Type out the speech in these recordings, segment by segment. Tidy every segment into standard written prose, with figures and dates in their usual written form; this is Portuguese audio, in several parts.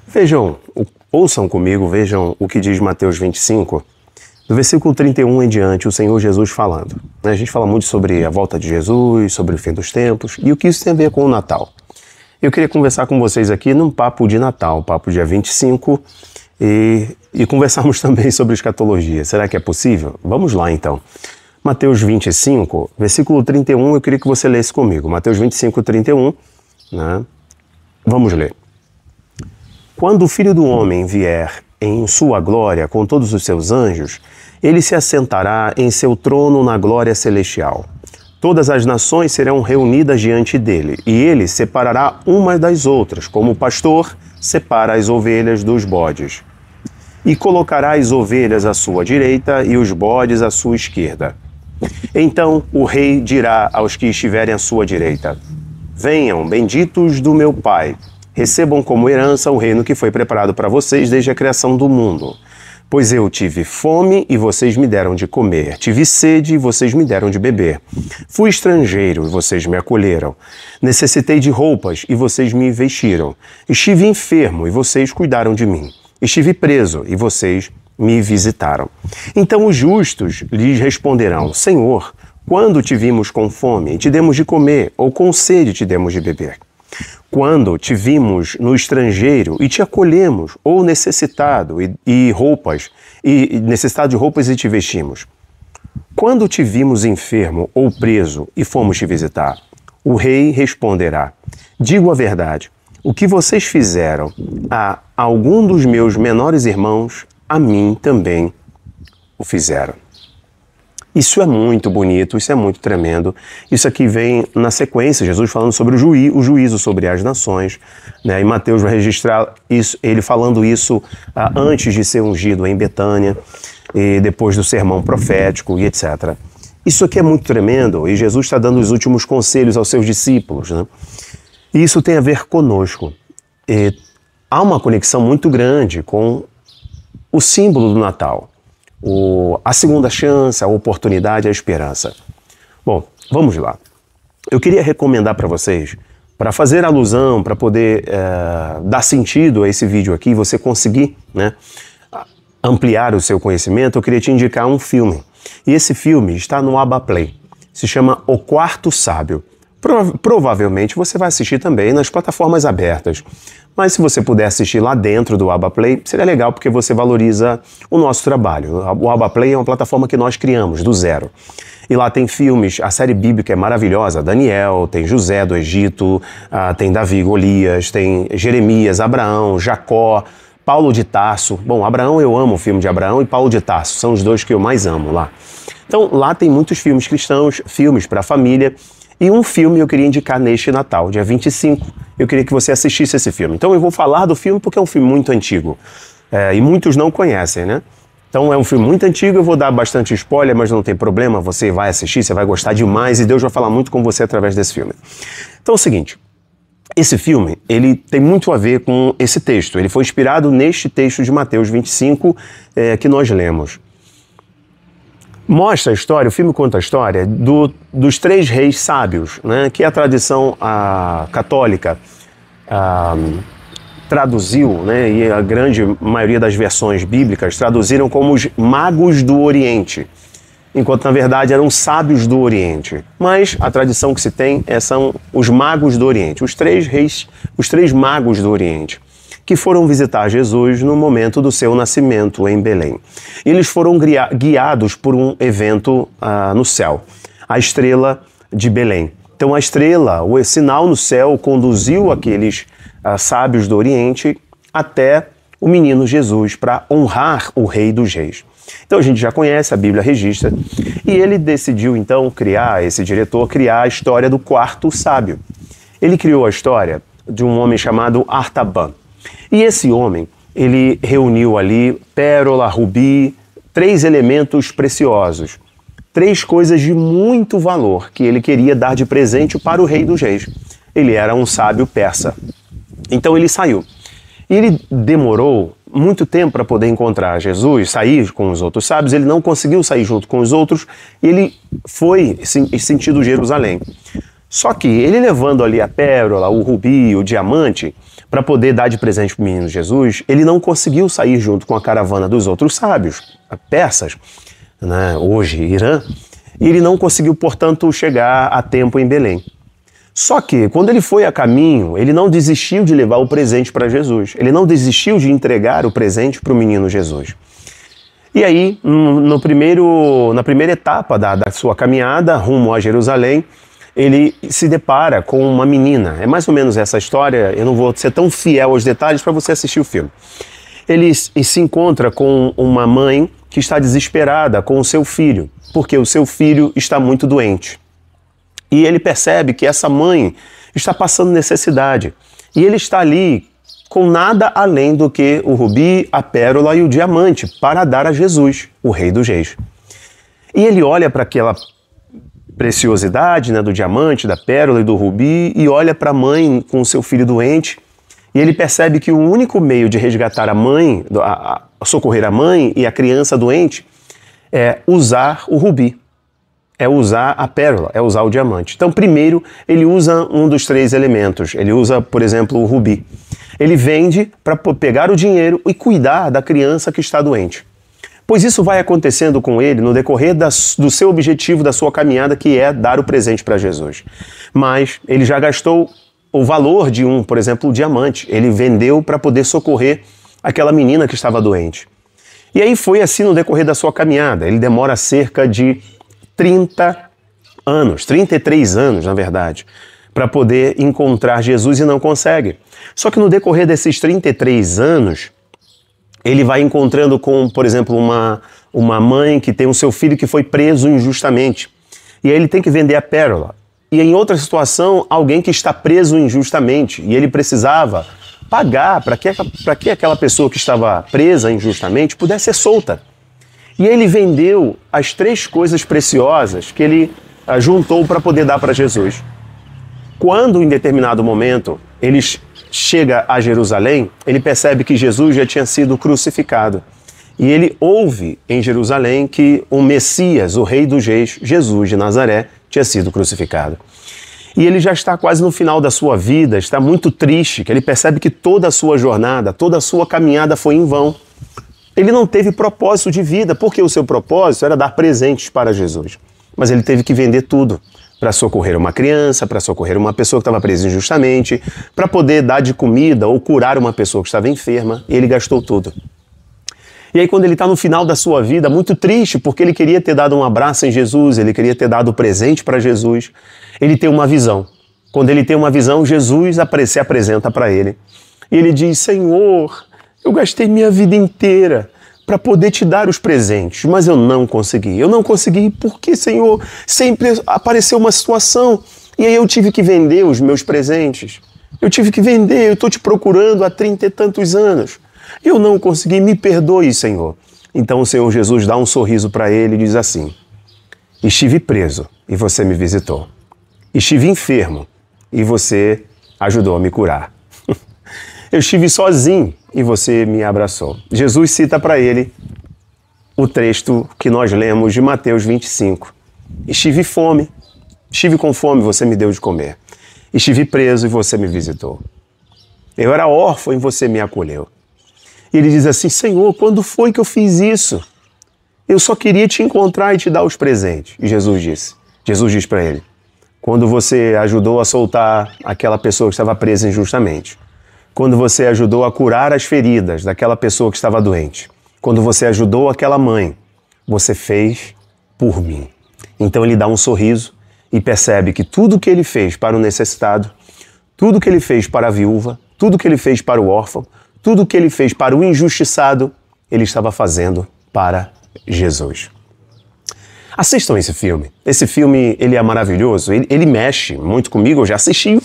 Vejam, ouçam comigo, vejam o que diz Mateus 25, do versículo 31 em diante, o Senhor Jesus falando. A gente fala muito sobre a volta de Jesus, sobre o fim dos tempos e o que isso tem a ver com o Natal. Eu queria conversar com vocês aqui num papo de Natal, papo dia 25, e conversarmos também sobre escatologia. Será que é possível? Vamos lá então. Mateus 25, versículo 31, eu queria que você lesse comigo. Mateus 25, 31, né? Vamos ler. Quando o Filho do Homem vier em sua glória com todos os seus anjos, ele se assentará em seu trono na glória celestial. Todas as nações serão reunidas diante dele, e ele separará umas das outras, como o pastor separa as ovelhas dos bodes. E colocará as ovelhas à sua direita e os bodes à sua esquerda. Então o rei dirá aos que estiverem à sua direita: venham, benditos do meu Pai, recebam como herança o reino que foi preparado para vocês desde a criação do mundo. Pois eu tive fome e vocês me deram de comer, tive sede e vocês me deram de beber. Fui estrangeiro e vocês me acolheram. Necessitei de roupas e vocês me vestiram. Estive enfermo e vocês cuidaram de mim. Estive preso e vocês me visitaram. Então os justos lhes responderão: Senhor, quando te vimos com fome e te demos de comer, ou com sede te demos de beber? Quando te vimos no estrangeiro e te acolhemos, ou necessitado necessitado de roupas e te vestimos? Quando te vimos enfermo ou preso e fomos te visitar? O rei responderá: digo a verdade, o que vocês fizeram a algum dos meus menores irmãos, a mim também o fizeram. Isso é muito bonito, isso é muito tremendo. Isso aqui vem na sequência, Jesus falando sobre o juízo sobre as nações, né? E Mateus vai registrar isso, ele falando isso antes de ser ungido em Betânia, e depois do sermão profético e etc. Isso aqui é muito tremendo e Jesus está dando os últimos conselhos aos seus discípulos, né? E isso tem a ver conosco. E há uma conexão muito grande com o símbolo do Natal. A segunda chance, a oportunidade, a esperança. Bom, vamos lá. Eu queria recomendar para vocês, para fazer alusão, para poder dar sentido a esse vídeo aqui, você conseguir, né, ampliar o seu conhecimento, eu queria te indicar um filme. E esse filme está no Abaplay. Se chama O Quarto Sábio. Provavelmente você vai assistir também nas plataformas abertas. Mas se você puder assistir lá dentro do Abaplay, seria legal porque você valoriza o nosso trabalho. O Abaplay é uma plataforma que nós criamos do zero. E lá tem filmes, a série bíblica é maravilhosa, Daniel, tem José do Egito, tem Davi, Golias, tem Jeremias, Abraão, Jacó, Paulo de Tarso. Bom, Abraão, eu amo o filme de Abraão, e Paulo de Tarso, são os dois que eu mais amo lá. Então lá tem muitos filmes cristãos, filmes para a família. E um filme eu queria indicar neste Natal, dia 25, eu queria que você assistisse esse filme. Então eu vou falar do filme porque é um filme muito antigo, e muitos não conhecem, né? Então é um filme muito antigo, eu vou dar bastante spoiler, mas não tem problema, você vai assistir, você vai gostar demais e Deus vai falar muito com você através desse filme. Então é o seguinte, esse filme, ele tem muito a ver com esse texto, ele foi inspirado neste texto de Mateus 25 que nós lemos. Mostra a história, o filme conta a história dos três reis sábios, né, que a tradição católica traduziu, né, e a grande maioria das versões bíblicas traduziram como os magos do Oriente, enquanto na verdade eram sábios do Oriente. Mas a tradição que se tem são os magos do Oriente, os três magos do Oriente, que foram visitar Jesus no momento do seu nascimento em Belém. Eles foram guiados por um evento no céu, a estrela de Belém. Então a estrela, o sinal no céu, conduziu aqueles sábios do Oriente até o menino Jesus para honrar o Rei dos Reis. Então a gente já conhece, a Bíblia registra, e ele decidiu então esse diretor criar a história do quarto sábio. Ele criou a história de um homem chamado Artaban. E esse homem, ele reuniu ali pérola, rubi, 3 elementos preciosos, 3 coisas de muito valor que ele queria dar de presente para o Rei dos Reis. Ele era um sábio persa. Então ele saiu. E ele demorou muito tempo para poder encontrar Jesus, sair com os outros sábios. Ele não conseguiu sair junto com os outros e ele foi em sentido Jerusalém. Só que ele levando ali a pérola, o rubi, o diamante, para poder dar de presente para o menino Jesus, ele não conseguiu sair junto com a caravana dos outros sábios, persas, né, hoje Irã, e ele não conseguiu, portanto, chegar a tempo em Belém. Só que, quando ele foi a caminho, ele não desistiu de levar o presente para Jesus. Ele não desistiu de entregar o presente para o menino Jesus. E aí, na primeira etapa da sua caminhada rumo a Jerusalém, ele se depara com uma menina. É mais ou menos essa história, eu não vou ser tão fiel aos detalhes para você assistir o filme. Ele se encontra com uma mãe que está desesperada com o seu filho, porque o seu filho está muito doente. E ele percebe que essa mãe está passando necessidade. E ele está ali com nada além do que o rubi, a pérola e o diamante para dar a Jesus, o Rei dos Reis. E ele olha para aquela preciosidade, né, do diamante, da pérola e do rubi e olha para a mãe com o seu filho doente e ele percebe que o único meio de resgatar a mãe, socorrer a mãe e a criança doente é usar o rubi. É usar a pérola, é usar o diamante. Então, primeiro, ele usa um dos 3 elementos. Ele usa, por exemplo, o rubi. Ele vende para pegar o dinheiro e cuidar da criança que está doente. Pois isso vai acontecendo com ele no decorrer do seu objetivo, da sua caminhada, que é dar o presente para Jesus. Mas ele já gastou o valor de por exemplo, o diamante. Ele vendeu para poder socorrer aquela menina que estava doente. E aí foi assim no decorrer da sua caminhada. Ele demora cerca de 33 anos, na verdade, para poder encontrar Jesus e não consegue. Só que no decorrer desses 33 anos, ele vai encontrando com, por exemplo, uma mãe que tem o seu filho que foi preso injustamente. E aí ele tem que vender a pérola. E em outra situação, alguém que está preso injustamente. E ele precisava pagar para que aquela pessoa que estava presa injustamente pudesse ser solta. E ele vendeu as 3 coisas preciosas que ele juntou para poder dar para Jesus. Quando, em determinado momento, ele chega a Jerusalém, ele percebe que Jesus já tinha sido crucificado. E ele ouve em Jerusalém que o Messias, o Rei dos Reis, Jesus de Nazaré, tinha sido crucificado. E ele já está quase no final da sua vida, está muito triste, que ele percebe que toda a sua jornada, toda a sua caminhada foi em vão. Ele não teve propósito de vida, porque o seu propósito era dar presentes para Jesus. Mas ele teve que vender tudo para socorrer uma criança, para socorrer uma pessoa que estava presa injustamente, para poder dar de comida ou curar uma pessoa que estava enferma, e ele gastou tudo. E aí quando ele está no final da sua vida, muito triste, porque ele queria ter dado um abraço em Jesus, ele queria ter dado presente para Jesus, ele tem uma visão. Quando ele tem uma visão, Jesus se apresenta para ele. E ele diz: Senhor, eu gastei minha vida inteira para poder te dar os presentes, mas eu não consegui. Eu não consegui porque, Senhor, sempre apareceu uma situação e aí eu tive que vender os meus presentes. Eu tive que vender, eu estou te procurando há 30 e tantos anos. Eu não consegui, me perdoe, Senhor. Então o Senhor Jesus dá um sorriso para ele e diz assim: estive preso e você me visitou. Estive enfermo e você ajudou a me curar. Eu estive sozinho e você me abraçou. Jesus cita para ele o texto que nós lemos de Mateus 25. Estive com fome, você me deu de comer. Estive preso e você me visitou. Eu era órfão e você me acolheu. E ele diz assim: Senhor, quando foi que eu fiz isso? Eu só queria te encontrar e te dar os presentes. E Jesus diz para ele: quando você ajudou a soltar aquela pessoa que estava presa injustamente, quando você ajudou a curar as feridas daquela pessoa que estava doente, quando você ajudou aquela mãe, você fez por mim. Então ele dá um sorriso e percebe que tudo que ele fez para o necessitado, tudo que ele fez para a viúva, tudo que ele fez para o órfão, tudo que ele fez para o injustiçado, ele estava fazendo para Jesus. Assistam esse filme. Esse filme, ele é maravilhoso, ele mexe muito comigo, eu já assisti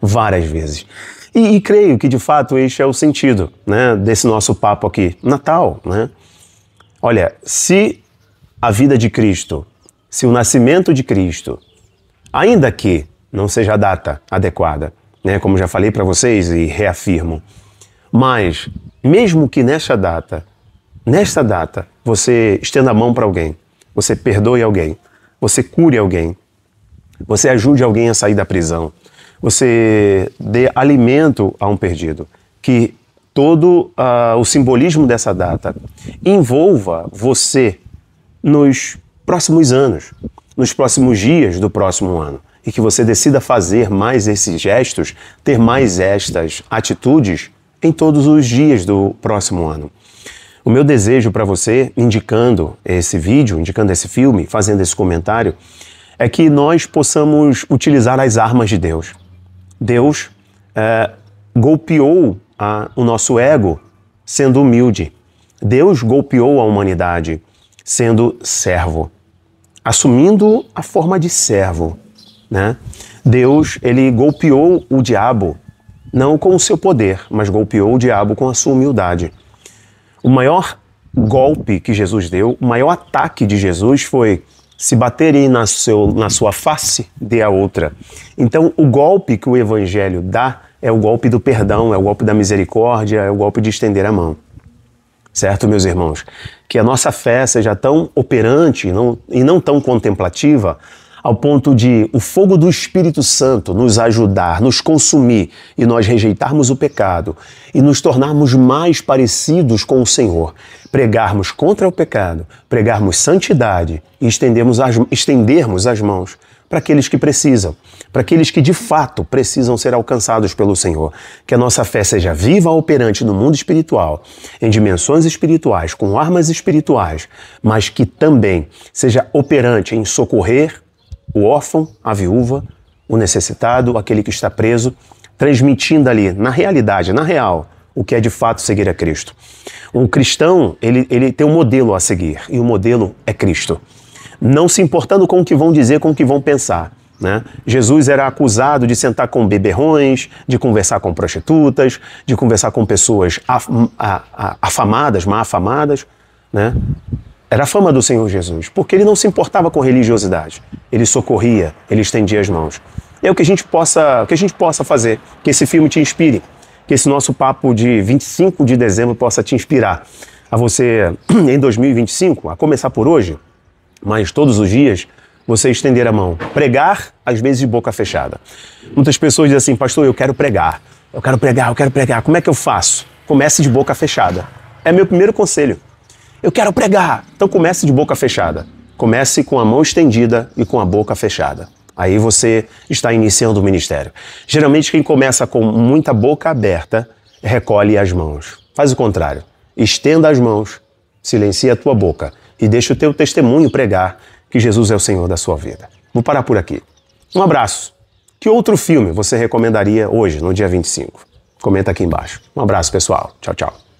várias vezes. E creio que, de fato, este é o sentido, né, desse nosso papo aqui. Natal, né? Olha, se a vida de Cristo, se o nascimento de Cristo, ainda que não seja a data adequada, né, como já falei para vocês e reafirmo, mas mesmo que nesta data, você estenda a mão para alguém, você perdoe alguém, você cure alguém, você ajude alguém a sair da prisão, você dê alimento a um perdido, que todo o simbolismo dessa data envolva você nos próximos anos, nos próximos dias do próximo ano, e que você decida fazer mais esses gestos, ter mais estas atitudes em todos os dias do próximo ano. O meu desejo para você, indicando esse vídeo, indicando esse filme, fazendo esse comentário, é que nós possamos utilizar as armas de Deus. Deus golpeou o nosso ego sendo humilde. Deus golpeou a humanidade sendo servo, assumindo a forma de servo, né? Deus, ele golpeou o diabo, não com o seu poder, mas golpeou o diabo com a sua humildade. O maior golpe que Jesus deu, o maior ataque de Jesus foi: se baterem na sua face, dê a outra. Então, o golpe que o Evangelho dá é o golpe do perdão, é o golpe da misericórdia, é o golpe de estender a mão. Certo, meus irmãos? Que a nossa fé seja tão operante e não tão contemplativa, ao ponto de o fogo do Espírito Santo nos ajudar, nos consumir e nós rejeitarmos o pecado e nos tornarmos mais parecidos com o Senhor, pregarmos contra o pecado, pregarmos santidade e estendermos as mãos para aqueles que precisam, para aqueles que de fato precisam ser alcançados pelo Senhor. Que a nossa fé seja viva, operante no mundo espiritual, em dimensões espirituais, com armas espirituais, mas que também seja operante em socorrer o órfão, a viúva, o necessitado, aquele que está preso, transmitindo ali, na realidade, na real, o que é de fato seguir a Cristo. Um cristão, ele tem um modelo a seguir, e o modelo é Cristo. Não se importando com o que vão dizer, com o que vão pensar, né? Jesus era acusado de sentar com beberrões, de conversar com prostitutas, de conversar com pessoas afamadas, mal afamadas, né? Era a fama do Senhor Jesus, porque ele não se importava com religiosidade. Ele socorria, ele estendia as mãos. É o que a gente possa fazer, que esse filme te inspire, que esse nosso papo de 25 de dezembro possa te inspirar a você, em 2025, a começar por hoje, mas todos os dias, você estender a mão. Pregar, às vezes de boca fechada. Muitas pessoas dizem assim: pastor, eu quero pregar. Como é que eu faço? Comece de boca fechada. É meu primeiro conselho. Eu quero pregar. Então comece de boca fechada. Comece com a mão estendida e com a boca fechada. Aí você está iniciando o ministério. Geralmente quem começa com muita boca aberta, recolhe as mãos. Faz o contrário. Estenda as mãos, silencia a tua boca e deixa o teu testemunho pregar que Jesus é o Senhor da sua vida. Vou parar por aqui. Um abraço. Que outro filme você recomendaria hoje, no dia 25? Comenta aqui embaixo. Um abraço, pessoal. Tchau, tchau.